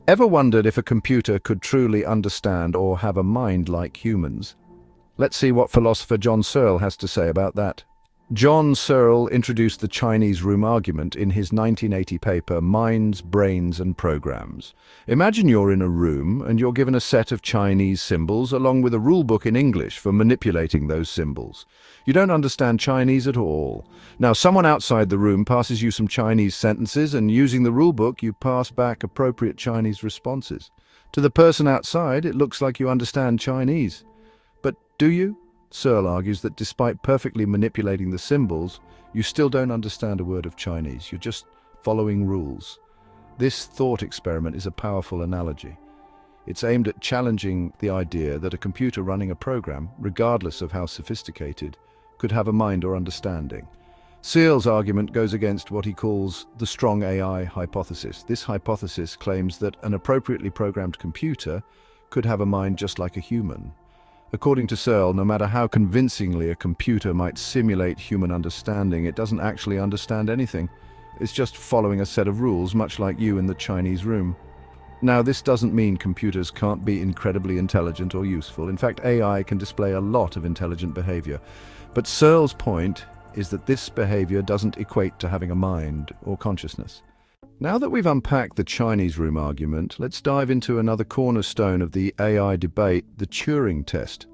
Ever wondered if a computer could truly understand or have a mind like humans? Let's see what philosopher John Searle has to say about that. John Searle introduced the Chinese room argument in his 1980 paper, Minds, Brains and Programs. Imagine you're in a room and you're given a set of Chinese symbols along with a rulebook in English for manipulating those symbols. You don't understand Chinese at all. Now, someone outside the room passes you some Chinese sentences, and using the rulebook, you pass back appropriate Chinese responses. To the person outside, it looks like you understand Chinese. But do you? Searle argues that despite perfectly manipulating the symbols, you still don't understand a word of Chinese. You're just following rules. This thought experiment is a powerful analogy. It's aimed at challenging the idea that a computer running a program, regardless of how sophisticated, could have a mind or understanding. Searle's argument goes against what he calls the strong AI hypothesis. This hypothesis claims that an appropriately programmed computer could have a mind just like a human. According to Searle, no matter how convincingly a computer might simulate human understanding, it doesn't actually understand anything. It's just following a set of rules, much like you in the Chinese room. Now, this doesn't mean computers can't be incredibly intelligent or useful. In fact, AI can display a lot of intelligent behavior. But Searle's point is that this behavior doesn't equate to having a mind or consciousness. Now that we've unpacked the Chinese room argument, let's dive into another cornerstone of the AI debate, the Turing Test.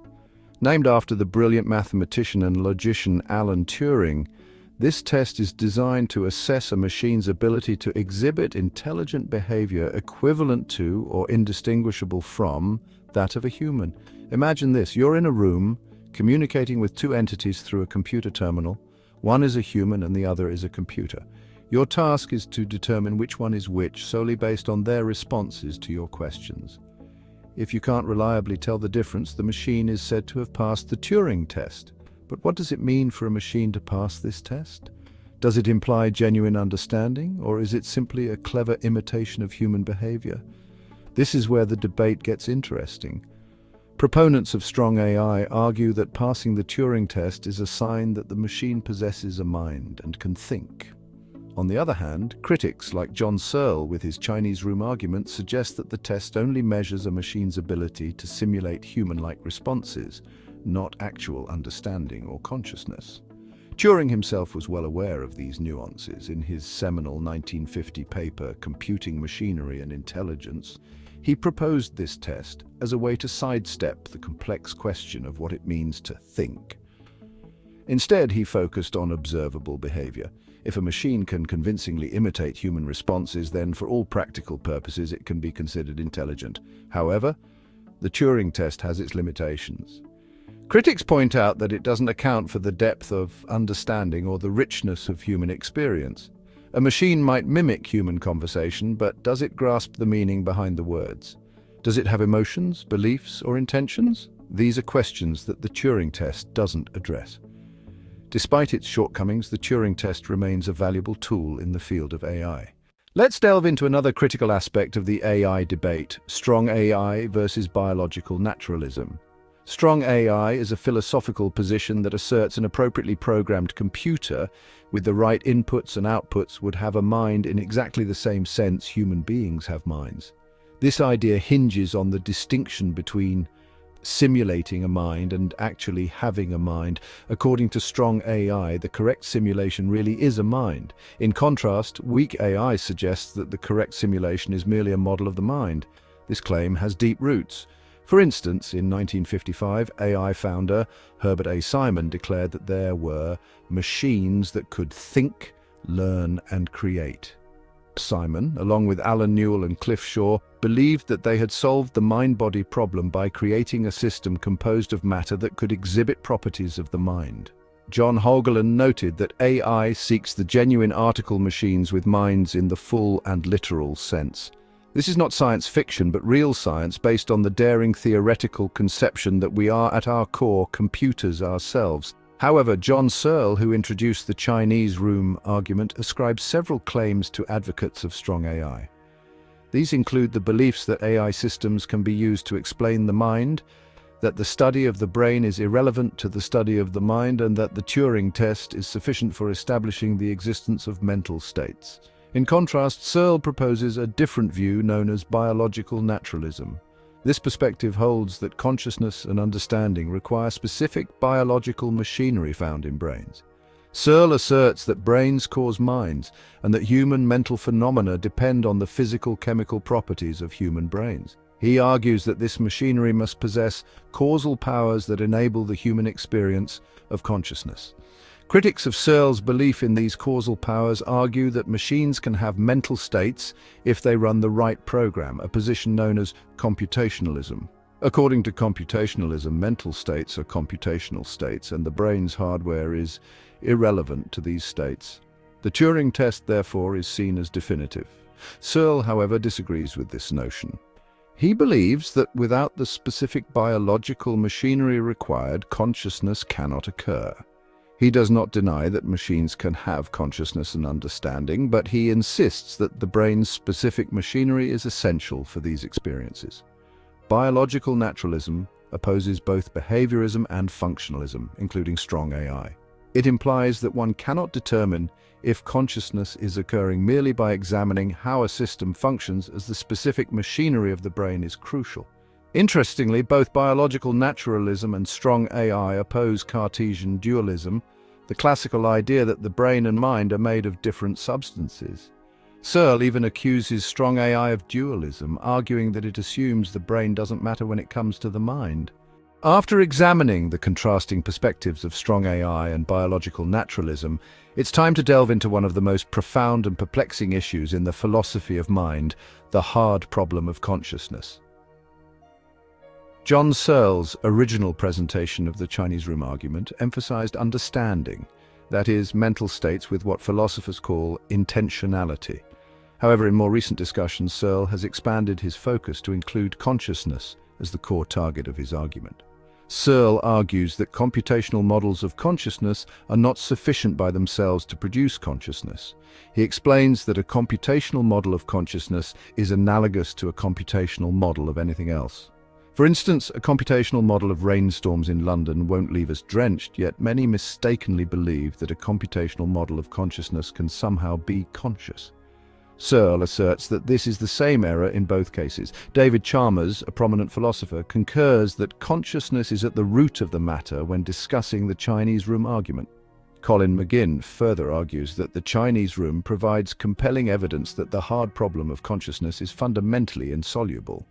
Named after the brilliant mathematician and logician Alan Turing, this test is designed to assess a machine's ability to exhibit intelligent behavior equivalent to or indistinguishable from that of a human. Imagine this: you're in a room communicating with two entities through a computer terminal. One is a human and the other is a computer. Your task is to determine which one is which solely based on their responses to your questions. If you can't reliably tell the difference, the machine is said to have passed the Turing test. But what does it mean for a machine to pass this test? Does it imply genuine understanding, or is it simply a clever imitation of human behavior? This is where the debate gets interesting. Proponents of strong AI argue that passing the Turing test is a sign that the machine possesses a mind and can think. On the other hand, critics like John Searle with his Chinese room argument suggest that the test only measures a machine's ability to simulate human-like responses, not actual understanding or consciousness. Turing himself was well aware of these nuances. In his seminal 1950 paper, Computing Machinery and Intelligence, he proposed this test as a way to sidestep the complex question of what it means to think. Instead, he focused on observable behavior. If a machine can convincingly imitate human responses, then for all practical purposes it can be considered intelligent. However, the Turing test has its limitations. Critics point out that it doesn't account for the depth of understanding or the richness of human experience. A machine might mimic human conversation, but does it grasp the meaning behind the words? Does it have emotions, beliefs, or intentions? These are questions that the Turing test doesn't address. Despite its shortcomings, the Turing test remains a valuable tool in the field of AI. Let's delve into another critical aspect of the AI debate: strong AI versus biological naturalism. Strong AI is a philosophical position that asserts an appropriately programmed computer with the right inputs and outputs would have a mind in exactly the same sense human beings have minds. This idea hinges on the distinction between simulating a mind and actually having a mind. According to strong AI, the correct simulation really is a mind. In contrast, weak AI suggests that the correct simulation is merely a model of the mind. This claim has deep roots. For instance, in 1955, AI founder Herbert A. Simon declared that there were machines that could think, learn, and create. Simon, along with Alan Newell and Cliff Shaw, believed that they had solved the mind-body problem by creating a system composed of matter that could exhibit properties of the mind. John Hogeland noted that AI seeks the genuine article machines with minds in the full and literal sense. This is not science fiction, but real science based on the daring theoretical conception that we are at our core computers ourselves. However, John Searle, who introduced the Chinese room argument, ascribes several claims to advocates of strong AI. These include the beliefs that AI systems can be used to explain the mind, that the study of the brain is irrelevant to the study of the mind, and that the Turing test is sufficient for establishing the existence of mental states. In contrast, Searle proposes a different view known as biological naturalism. This perspective holds that consciousness and understanding require specific biological machinery found in brains. Searle asserts that brains cause minds, and that human mental phenomena depend on the physical-chemical properties of human brains. He argues that this machinery must possess causal powers that enable the human experience of consciousness. Critics of Searle's belief in these causal powers argue that machines can have mental states if they run the right program, a position known as computationalism. According to computationalism, mental states are computational states, and the brain's hardware is irrelevant to these states. The Turing Test, therefore, is seen as definitive. Searle, however, disagrees with this notion. He believes that without the specific biological machinery required, consciousness cannot occur. He does not deny that machines can have consciousness and understanding, but he insists that the brain's specific machinery is essential for these experiences. Biological naturalism opposes both behaviorism and functionalism, including strong AI. It implies that one cannot determine if consciousness is occurring merely by examining how a system functions, as the specific machinery of the brain is crucial. Interestingly, both biological naturalism and strong AI oppose Cartesian dualism, the classical idea that the brain and mind are made of different substances. Searle even accuses strong AI of dualism, arguing that it assumes the brain doesn't matter when it comes to the mind. After examining the contrasting perspectives of strong AI and biological naturalism, it's time to delve into one of the most profound and perplexing issues in the philosophy of mind, the hard problem of consciousness. John Searle's original presentation of the Chinese room argument emphasized understanding, that is, mental states with what philosophers call intentionality. However, in more recent discussions, Searle has expanded his focus to include consciousness as the core target of his argument. Searle argues that computational models of consciousness are not sufficient by themselves to produce consciousness. He explains that a computational model of consciousness is analogous to a computational model of anything else. For instance, a computational model of rainstorms in London won't leave us drenched, yet many mistakenly believe that a computational model of consciousness can somehow be conscious. Searle asserts that this is the same error in both cases. David Chalmers, a prominent philosopher, concurs that consciousness is at the root of the matter when discussing the Chinese room argument. Colin McGinn further argues that the Chinese room provides compelling evidence that the hard problem of consciousness is fundamentally insoluble.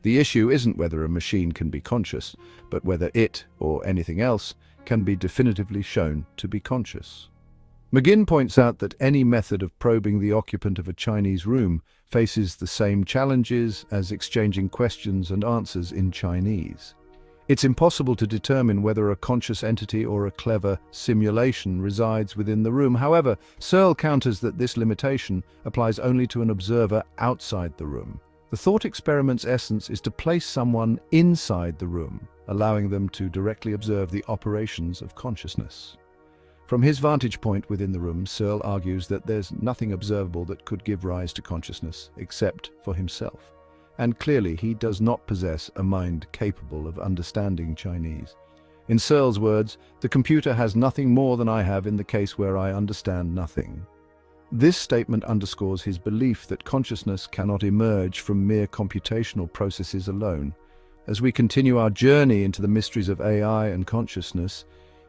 The issue isn't whether a machine can be conscious, but whether it, or anything else, can be definitively shown to be conscious. McGinn points out that any method of probing the occupant of a Chinese room faces the same challenges as exchanging questions and answers in Chinese. It's impossible to determine whether a conscious entity or a clever simulation resides within the room. However, Searle counters that this limitation applies only to an observer outside the room. The thought experiment's essence is to place someone inside the room, allowing them to directly observe the operations of consciousness. From his vantage point within the room, Searle argues that there's nothing observable that could give rise to consciousness except for himself. And clearly, he does not possess a mind capable of understanding Chinese. In Searle's words, the computer has nothing more than I have in the case where I understand nothing. This statement underscores his belief that consciousness cannot emerge from mere computational processes alone. As we continue our journey into the mysteries of AI and consciousness,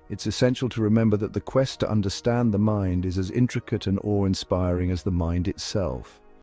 it's essential to remember that the quest to understand the mind is as intricate and awe-inspiring as the mind itself.